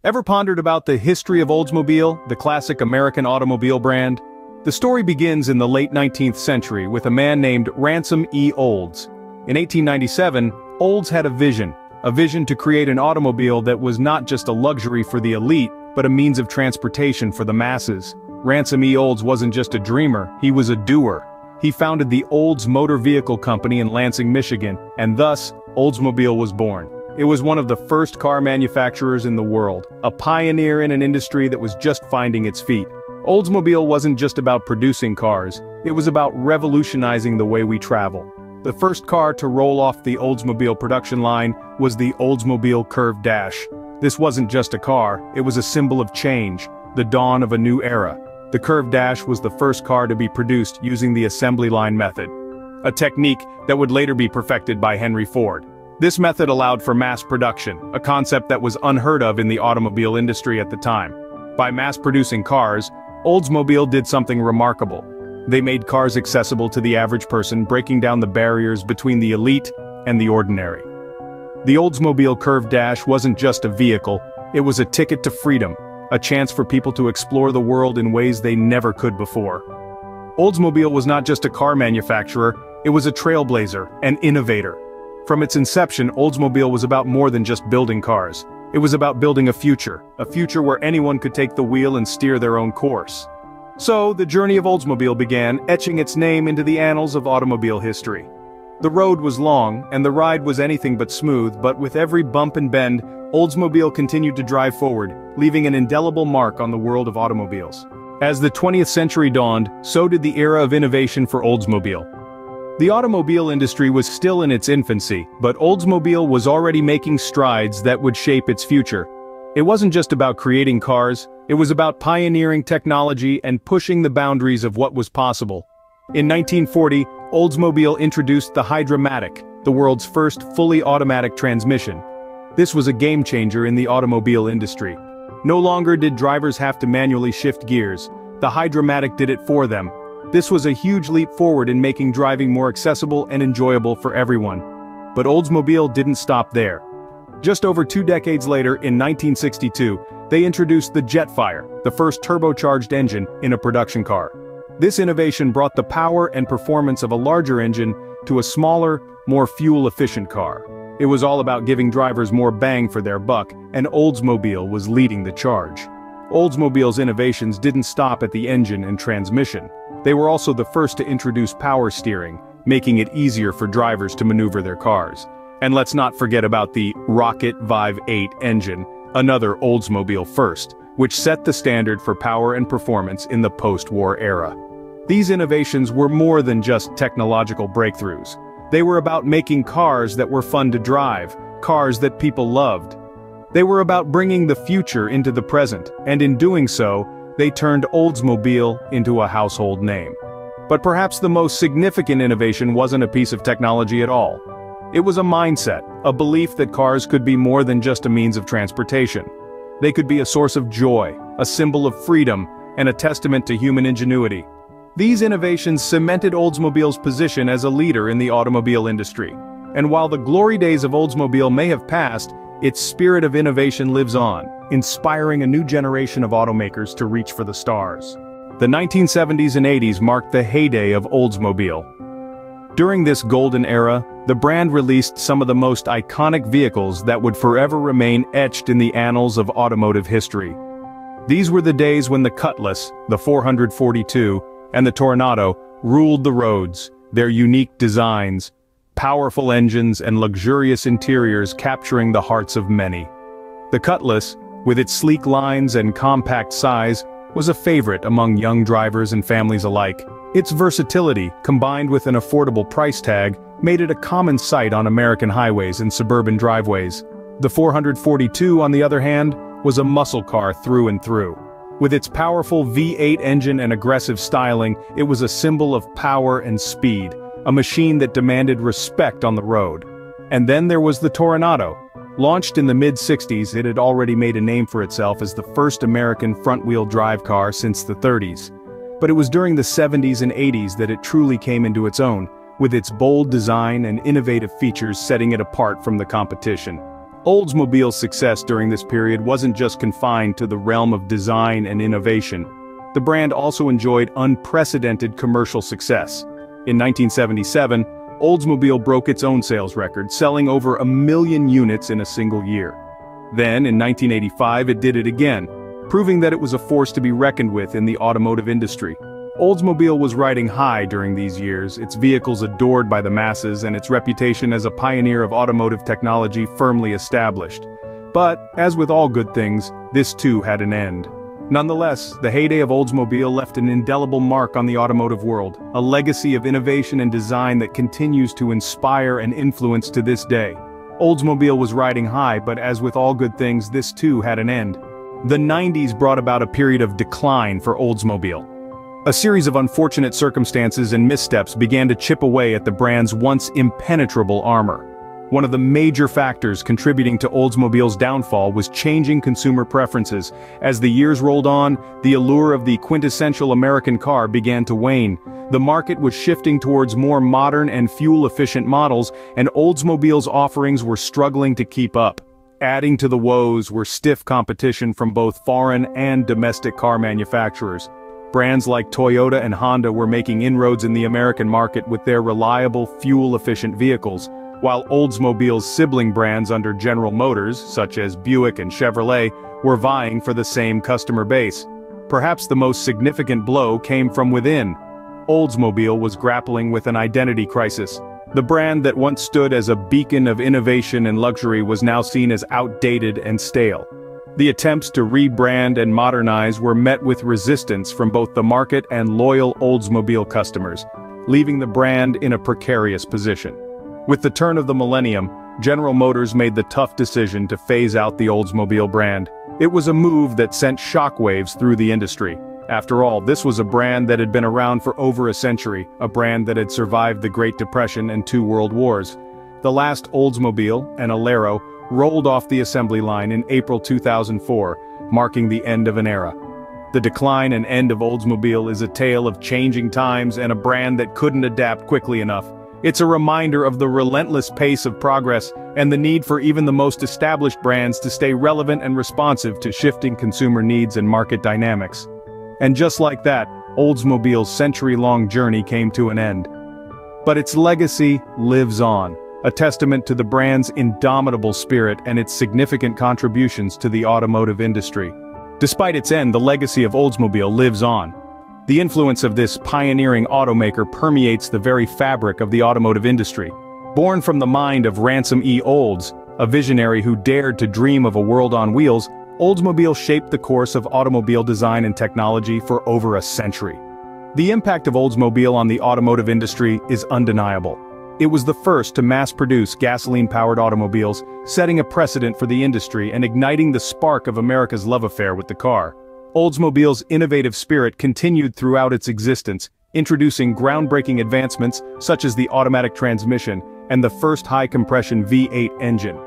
Ever pondered about the history of Oldsmobile, the classic American automobile brand? The story begins in the late 19th century with a man named Ransom E. Olds. In 1897, Olds had a vision to create an automobile that was not just a luxury for the elite, but a means of transportation for the masses. Ransom E. Olds wasn't just a dreamer, he was a doer. He founded the Olds Motor Vehicle Company in Lansing, Michigan, and thus, Oldsmobile was born. It was one of the first car manufacturers in the world, a pioneer in an industry that was just finding its feet. Oldsmobile wasn't just about producing cars, it was about revolutionizing the way we travel. The first car to roll off the Oldsmobile production line was the Oldsmobile Curved Dash. This wasn't just a car, it was a symbol of change, the dawn of a new era. The Curved Dash was the first car to be produced using the assembly line method, a technique that would later be perfected by Henry Ford. This method allowed for mass production, a concept that was unheard of in the automobile industry at the time. By mass-producing cars, Oldsmobile did something remarkable. They made cars accessible to the average person, breaking down the barriers between the elite and the ordinary. The Oldsmobile Curved Dash wasn't just a vehicle, it was a ticket to freedom, a chance for people to explore the world in ways they never could before. Oldsmobile was not just a car manufacturer, it was a trailblazer, an innovator. From its inception, Oldsmobile was about more than just building cars. It was about building a future where anyone could take the wheel and steer their own course. So, the journey of Oldsmobile began, etching its name into the annals of automobile history. The road was long, and the ride was anything but smooth, but with every bump and bend, Oldsmobile continued to drive forward, leaving an indelible mark on the world of automobiles. As the 20th century dawned, so did the era of innovation for Oldsmobile. The automobile industry was still in its infancy, but Oldsmobile was already making strides that would shape its future. It wasn't just about creating cars, it was about pioneering technology and pushing the boundaries of what was possible. In 1940, Oldsmobile introduced the Hydra-Matic, the world's first fully automatic transmission. This was a game-changer in the automobile industry. No longer did drivers have to manually shift gears, the Hydra-Matic did it for them. This was a huge leap forward in making driving more accessible and enjoyable for everyone. But Oldsmobile didn't stop there. Just over 2 decades later, in 1962, they introduced the Jetfire, the first turbocharged engine in a production car. This innovation brought the power and performance of a larger engine to a smaller, more fuel-efficient car. It was all about giving drivers more bang for their buck, and Oldsmobile was leading the charge. Oldsmobile's innovations didn't stop at the engine and transmission. They were also the first to introduce power steering, making it easier for drivers to maneuver their cars. And let's not forget about the Rocket Vive 8 engine, another Oldsmobile first, which set the standard for power and performance in the post-war era. These innovations were more than just technological breakthroughs. They were about making cars that were fun to drive, cars that people loved. They were about bringing the future into the present, and in doing so, they turned Oldsmobile into a household name. But perhaps the most significant innovation wasn't a piece of technology at all. It was a mindset, a belief that cars could be more than just a means of transportation. They could be a source of joy, a symbol of freedom, and a testament to human ingenuity. These innovations cemented Oldsmobile's position as a leader in the automobile industry. And while the glory days of Oldsmobile may have passed, its spirit of innovation lives on, inspiring a new generation of automakers to reach for the stars. The 1970s and 80s marked the heyday of Oldsmobile. During this golden era, the brand released some of the most iconic vehicles that would forever remain etched in the annals of automotive history. These were the days when the Cutlass, the 442, and the Toronado ruled the roads, their unique designs, powerful engines and luxurious interiors capturing the hearts of many. The Cutlass, with its sleek lines and compact size, was a favorite among young drivers and families alike. Its versatility, combined with an affordable price tag, made it a common sight on American highways and suburban driveways. The 442, on the other hand, was a muscle car through and through. With its powerful V8 engine and aggressive styling, it was a symbol of power and speed, a machine that demanded respect on the road. And then there was the Toronado. Launched in the mid-60s, it had already made a name for itself as the first American front-wheel drive car since the 30s. But it was during the 70s and 80s that it truly came into its own, with its bold design and innovative features setting it apart from the competition. Oldsmobile's success during this period wasn't just confined to the realm of design and innovation. The brand also enjoyed unprecedented commercial success. In 1977, Oldsmobile broke its own sales record, selling over 1 million units in a single year. Then, in 1985, it did it again, proving that it was a force to be reckoned with in the automotive industry. Oldsmobile was riding high during these years, its vehicles adored by the masses and its reputation as a pioneer of automotive technology firmly established. But, as with all good things, this too had an end. Nonetheless, the heyday of Oldsmobile left an indelible mark on the automotive world, a legacy of innovation and design that continues to inspire and influence to this day. Oldsmobile was riding high, but as with all good things, this too had an end. The 90s brought about a period of decline for Oldsmobile. A series of unfortunate circumstances and missteps began to chip away at the brand's once impenetrable armor. One of the major factors contributing to Oldsmobile's downfall was changing consumer preferences. As the years rolled on, the allure of the quintessential American car began to wane. The market was shifting towards more modern and fuel-efficient models, and Oldsmobile's offerings were struggling to keep up. Adding to the woes were stiff competition from both foreign and domestic car manufacturers. Brands like Toyota and Honda were making inroads in the American market with their reliable, fuel-efficient vehicles, while Oldsmobile's sibling brands under General Motors, such as Buick and Chevrolet, were vying for the same customer base. Perhaps the most significant blow came from within. Oldsmobile was grappling with an identity crisis. The brand that once stood as a beacon of innovation and luxury was now seen as outdated and stale. The attempts to rebrand and modernize were met with resistance from both the market and loyal Oldsmobile customers, leaving the brand in a precarious position. With the turn of the millennium, General Motors made the tough decision to phase out the Oldsmobile brand. It was a move that sent shockwaves through the industry. After all, this was a brand that had been around for over a century, a brand that had survived the Great Depression and 2 world wars. The last Oldsmobile, an Alero, rolled off the assembly line in April 2004, marking the end of an era. The decline and end of Oldsmobile is a tale of changing times and a brand that couldn't adapt quickly enough. It's a reminder of the relentless pace of progress and the need for even the most established brands to stay relevant and responsive to shifting consumer needs and market dynamics. And just like that, Oldsmobile's century-long journey came to an end. But its legacy lives on, a testament to the brand's indomitable spirit and its significant contributions to the automotive industry. Despite its end, the legacy of Oldsmobile lives on. The influence of this pioneering automaker permeates the very fabric of the automotive industry. Born from the mind of Ransom E. Olds, a visionary who dared to dream of a world on wheels, Oldsmobile shaped the course of automobile design and technology for over a century. The impact of Oldsmobile on the automotive industry is undeniable. It was the first to mass-produce gasoline-powered automobiles, setting a precedent for the industry and igniting the spark of America's love affair with the car. Oldsmobile's innovative spirit continued throughout its existence, introducing groundbreaking advancements such as the automatic transmission and the first high-compression V8 engine.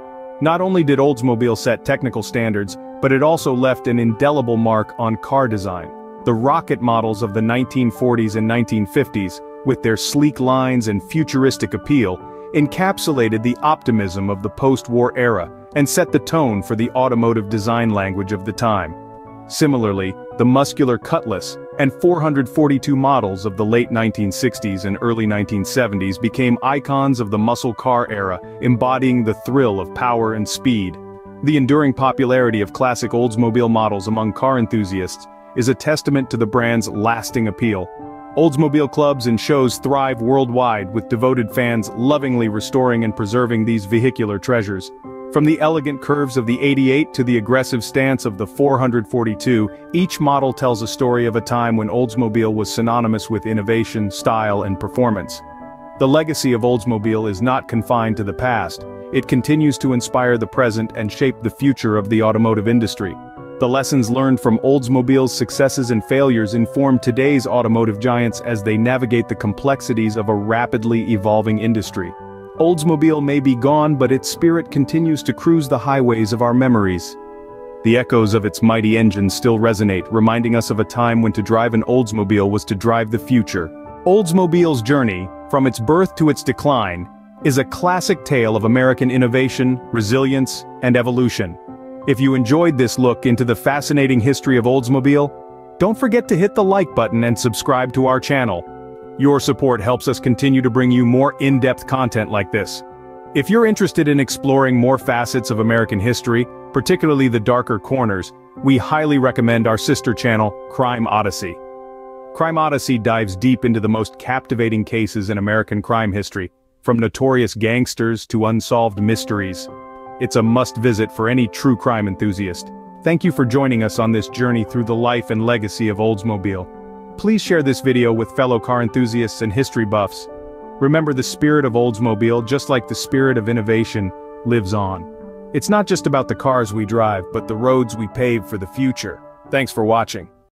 Not only did Oldsmobile set technical standards, but it also left an indelible mark on car design. The rocket models of the 1940s and 1950s, with their sleek lines and futuristic appeal, encapsulated the optimism of the post-war era and set the tone for the automotive design language of the time. Similarly, the muscular Cutlass and 442 models of the late 1960s and early 1970s became icons of the muscle car era, embodying the thrill of power and speed. The enduring popularity of classic Oldsmobile models among car enthusiasts is a testament to the brand's lasting appeal. Oldsmobile clubs and shows thrive worldwide, with devoted fans lovingly restoring and preserving these vehicular treasures. From the elegant curves of the 88 to the aggressive stance of the 442, each model tells a story of a time when Oldsmobile was synonymous with innovation, style, and performance. The legacy of Oldsmobile is not confined to the past. It continues to inspire the present and shape the future of the automotive industry. The lessons learned from Oldsmobile's successes and failures inform today's automotive giants as they navigate the complexities of a rapidly evolving industry. Oldsmobile may be gone, but its spirit continues to cruise the highways of our memories. The echoes of its mighty engine still resonate, reminding us of a time when to drive an Oldsmobile was to drive the future. Oldsmobile's journey, from its birth to its decline, is a classic tale of American innovation, resilience, and evolution. If you enjoyed this look into the fascinating history of Oldsmobile, don't forget to hit the like button and subscribe to our channel. Your support helps us continue to bring you more in-depth content like this. If you're interested in exploring more facets of American history, particularly the darker corners, we highly recommend our sister channel, Crime Odyssey. Crime Odyssey dives deep into the most captivating cases in American crime history, from notorious gangsters to unsolved mysteries. It's a must-visit for any true crime enthusiast. Thank you for joining us on this journey through the life and legacy of Oldsmobile. Please share this video with fellow car enthusiasts and history buffs. Remember, the spirit of Oldsmobile, just like the spirit of innovation, lives on. It's not just about the cars we drive, but the roads we pave for the future. Thanks for watching.